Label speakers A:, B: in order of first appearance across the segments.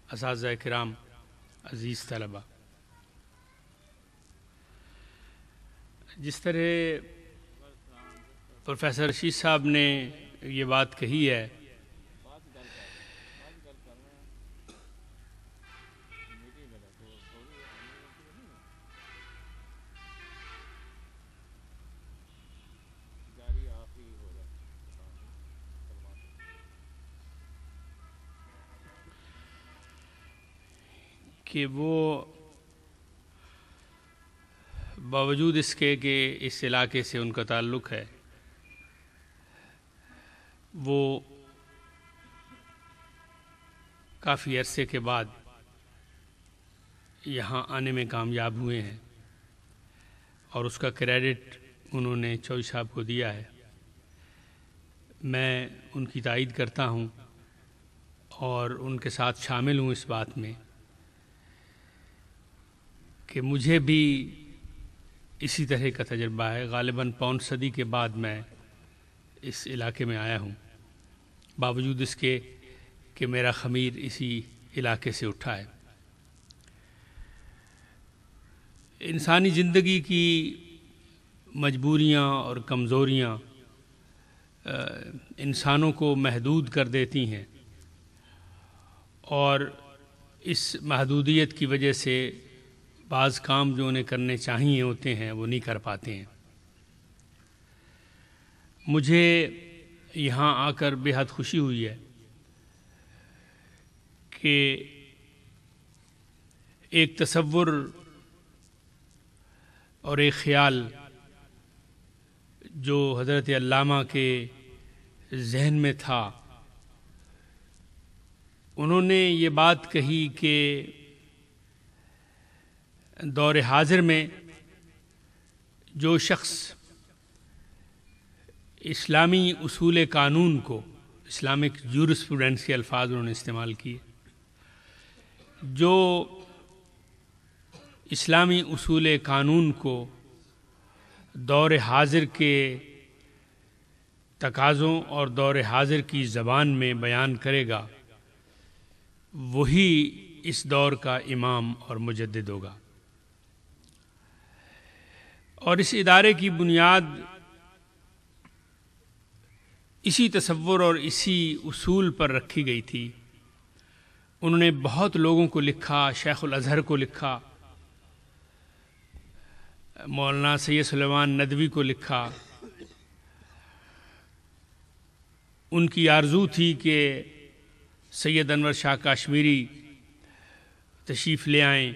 A: اساتذہ کرام، عزیز طلبہ، جس طرح پروفیسر رشید صاحب نے یہ بات کہی ہے کہ وہ باوجود اس کے کہ اس علاقے سے ان کا تعلق ہے، وہ کافی عرصے کے بعد یہاں آنے میں کامیاب ہوئے ہیں، اور اس کا کریڈٹ انہوں نے چوئی صاحب کو دیا ہے۔ میں ان کی تائید کرتا ہوں اور ان کے ساتھ شامل ہوں اس بات میں کہ مجھے بھی اسی طرح کا تجربہ ہے۔ غالباً پون صدی کے بعد میں اس علاقے میں آیا ہوں، باوجود اس کے کہ میرا خمیر اسی علاقے سے اٹھا ہے۔ انسانی زندگی کی مجبوریاں اور کمزوریاں انسانوں کو محدود کر دیتی ہیں، اور اس محدودیت کی وجہ سے بعض کام جو انہیں کرنے چاہیے ہوتے ہیں وہ نہیں کر پاتے ہیں۔ مجھے یہاں آ کر بے حد خوشی ہوئی ہے کہ ایک تصور اور ایک خیال جو حضرت علامہ کے ذہن میں تھا، انہوں نے یہ بات کہی کہ دور حاضر میں جو شخص اسلامی اصول قانون کو، اسلامک جورسپروڈنس کے الفاظ انہوں نے استعمال کیے، جو اسلامی اصول قانون کو دور حاضر کے تقاضوں اور دور حاضر کی زبان میں بیان کرے گا، وہی اس دور کا امام اور مجدد ہوگا۔ اور اس ادارے کی بنیاد اسی تصور اور اسی اصول پر رکھی گئی تھی۔ انہوں نے بہت لوگوں کو لکھا، شیخ الازہر کو لکھا، مولانا سید سلیمان ندوی کو لکھا۔ ان کی آرزو تھی کہ سید انور شاہ کاشمیری تشریف لے آئیں،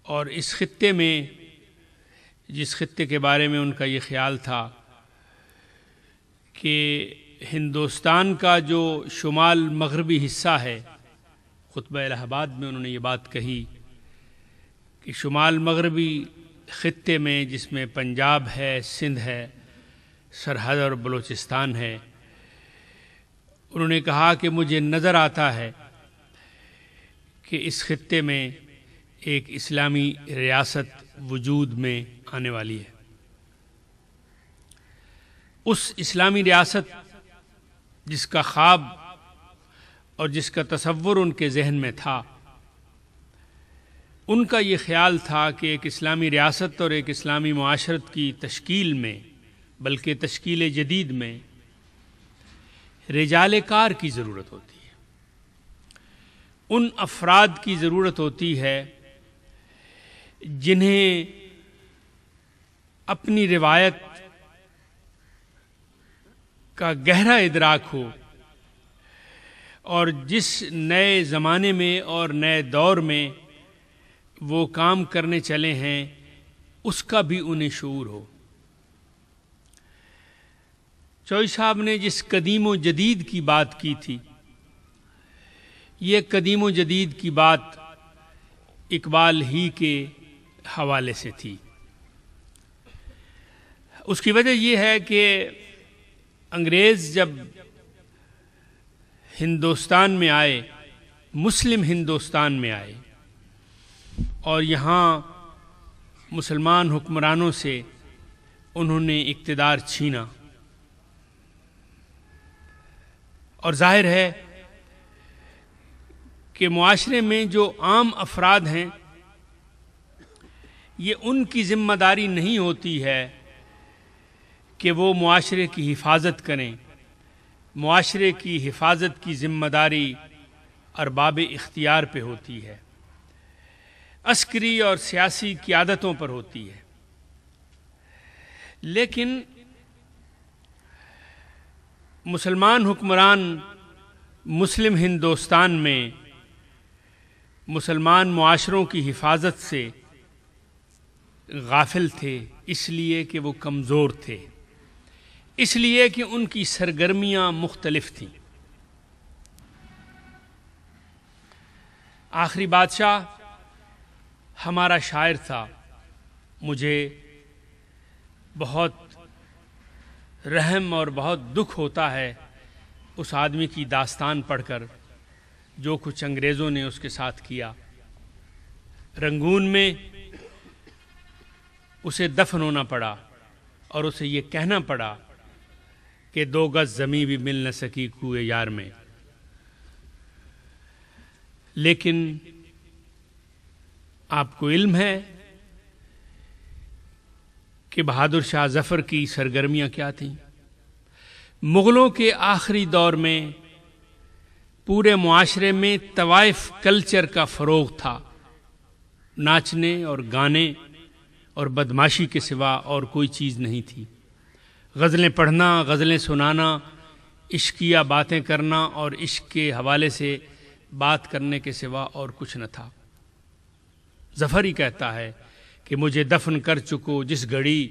A: اور اس خطے میں، جس خطے کے بارے میں ان کا یہ خیال تھا کہ ہندوستان کا جو شمال مغربی حصہ ہے، خطبہ الہ آباد میں انہوں نے یہ بات کہی کہ شمال مغربی خطے میں، جس میں پنجاب ہے، سندھ ہے، سرحد اور بلوچستان ہے، انہوں نے کہا کہ مجھے نظر آتا ہے کہ اس خطے میں ایک اسلامی ریاست وجود میں آنے والی ہے۔ اس اسلامی ریاست جس کا خواب اور جس کا تصور ان کے ذہن میں تھا، ان کا یہ خیال تھا کہ ایک اسلامی ریاست اور ایک اسلامی معاشرت کی تشکیل میں، بلکہ تشکیل جدید میں، رجال کار کی ضرورت ہوتی ہے۔ ان افراد کی ضرورت ہوتی ہے جنہیں اپنی روایت کا گہرا ادراک ہو، اور جس نئے زمانے میں اور نئے دور میں وہ کام کرنے چلے ہیں اس کا بھی انہیں شعور ہو۔ چوئی صاحب نے جس قدیم و جدید کی بات کی تھی، یہ قدیم و جدید کی بات اقبال ہی کے حوالے سے تھی۔ اس کی وجہ یہ ہے کہ انگریز جب ہندوستان میں آئے، مسلم ہندوستان میں آئے، اور یہاں مسلمان حکمرانوں سے انہوں نے اقتدار چھینا، اور ظاہر ہے کہ معاشرے میں جو عام افراد ہیں یہ ان کی ذمہ داری نہیں ہوتی ہے کہ وہ معاشرے کی حفاظت کریں. معاشرے کی حفاظت کی ذمہ داری ارباب اختیار پہ ہوتی ہے، عسکری اور سیاسی قیادتوں پر ہوتی ہے. لیکن مسلمان حکمران مسلم ہندوستان میں مسلمان معاشروں کی حفاظت سے غافل تھے، اس لیے کہ وہ کمزور تھے، اس لیے کہ ان کی سرگرمیاں مختلف تھیں. آخری بادشاہ ہمارا شاعر تھا. مجھے بہت رحم اور بہت دکھ ہوتا ہے اس آدمی کی داستان پڑھ کر جو کچھ انگریزوں نے اس کے ساتھ کیا. رنگون میں اسے دفن ہونا پڑا اور اسے یہ کہنا پڑا کہ 2 گز زمین بھی مل نہ سکی کوئے یار میں. لیکن آپ کو علم ہے کہ بہادر شاہ ظفر کی سرگرمیاں کیا تھیں. مغلوں کے آخری دور میں پورے معاشرے میں طوائف کلچر کا فروغ تھا. ناچنے اور گانے اور بدماشی کے سوا اور کوئی چیز نہیں تھی. غزلیں پڑھنا، غزلیں سنانا، عشقیہ باتیں کرنا اور عشق کے حوالے سے بات کرنے کے سوا اور کچھ نہ تھا. ظفر ہی کہتا ہے کہ مجھے دفن کر چکو جس گھڑی،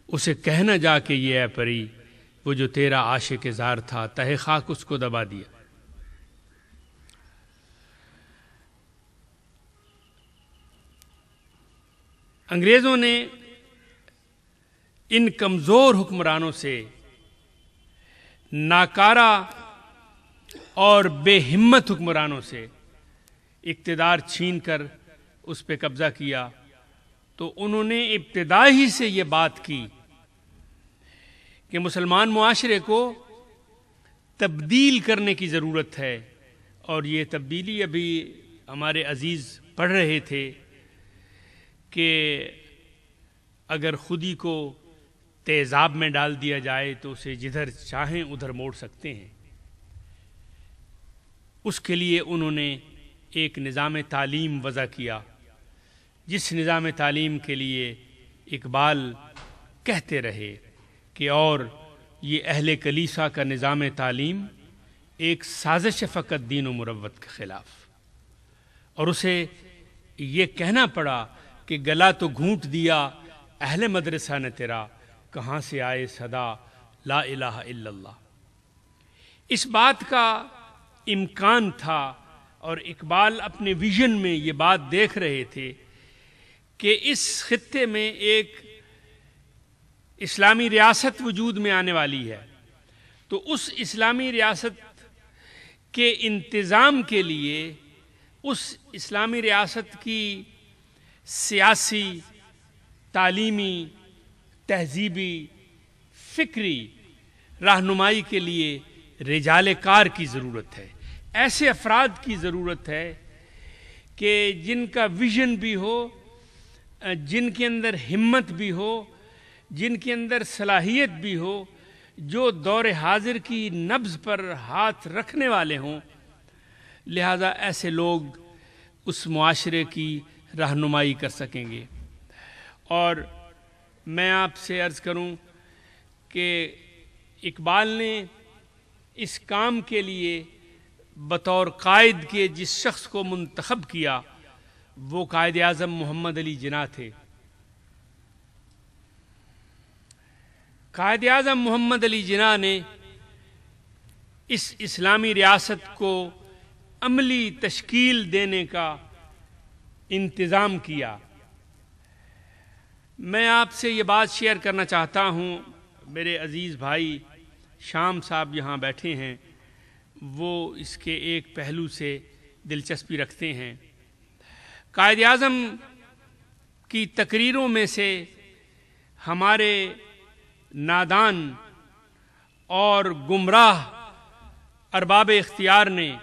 A: اسے کہنا جا کے یہ اے پری، وہ جو تیرا عاشق زار تھا تہ خاک اس کو دبا دیا. انگریزوں نے ان کمزور حکمرانوں سے، ناکارہ اور بے ہمت حکمرانوں سے اقتدار چھین کر اس پہ قبضہ کیا. تو انہوں نے ابتدا ہی سے یہ بات کی کہ مسلمان معاشرے کو تبدیل کرنے کی ضرورت ہے. اور یہ تبدیلی ابھی ہمارے عزیز پڑھ رہے تھے کہ اگر خودی کو تیزاب میں ڈال دیا جائے تو اسے جدھر چاہیں ادھر موڑ سکتے ہیں. اس کے لیے انہوں نے ایک نظام تعلیم وضع کیا، جس نظام تعلیم کے لیے اقبال کہتے رہے کہ اور یہ اہل کلیسا کا نظام تعلیم ایک سازش فقط دین و مروت کے خلاف. اور اسے یہ کہنا پڑا کہ گلا تو گھونٹ دیا اہل مدرسہ نے تیرا، کہاں سے آئے صدا لا الہ الا اللہ. اس بات کا امکان تھا اور اقبال اپنے ویژن میں یہ بات دیکھ رہے تھے کہ اس خطے میں ایک اسلامی ریاست وجود میں آنے والی ہے. تو اس اسلامی ریاست کے انتظام کے لیے، اس اسلامی ریاست کی سیاسی، تعلیمی، تہذیبی، فکری رہنمائی کے لیے رجال کار کی ضرورت ہے. ایسے افراد کی ضرورت ہے کہ جن کا ویژن بھی ہو، جن کے اندر ہمت بھی ہو، جن کے اندر صلاحیت بھی ہو، جو دور حاضر کی نبض پر ہاتھ رکھنے والے ہوں. لہذا ایسے لوگ اس معاشرے کی رہنمائی کر سکیں گے. اور میں آپ سے عرض کروں کہ اقبال نے اس کام کے لیے بطور قائد کے جس شخص کو منتخب کیا وہ قائد اعظم محمد علی جناح تھے. قائد اعظم محمد علی جناح نے اس اسلامی ریاست کو عملی تشکیل دینے کا انتظام کیا. میں آپ سے یہ بات شیئر کرنا چاہتا ہوں. میرے عزیز بھائی شام صاحب یہاں بیٹھے ہیں، وہ اس کے ایک پہلو سے دلچسپی رکھتے ہیں. قائد اعظم کی تقریروں میں سے ہمارے نادان اور گمراہ ارباب اختیار نے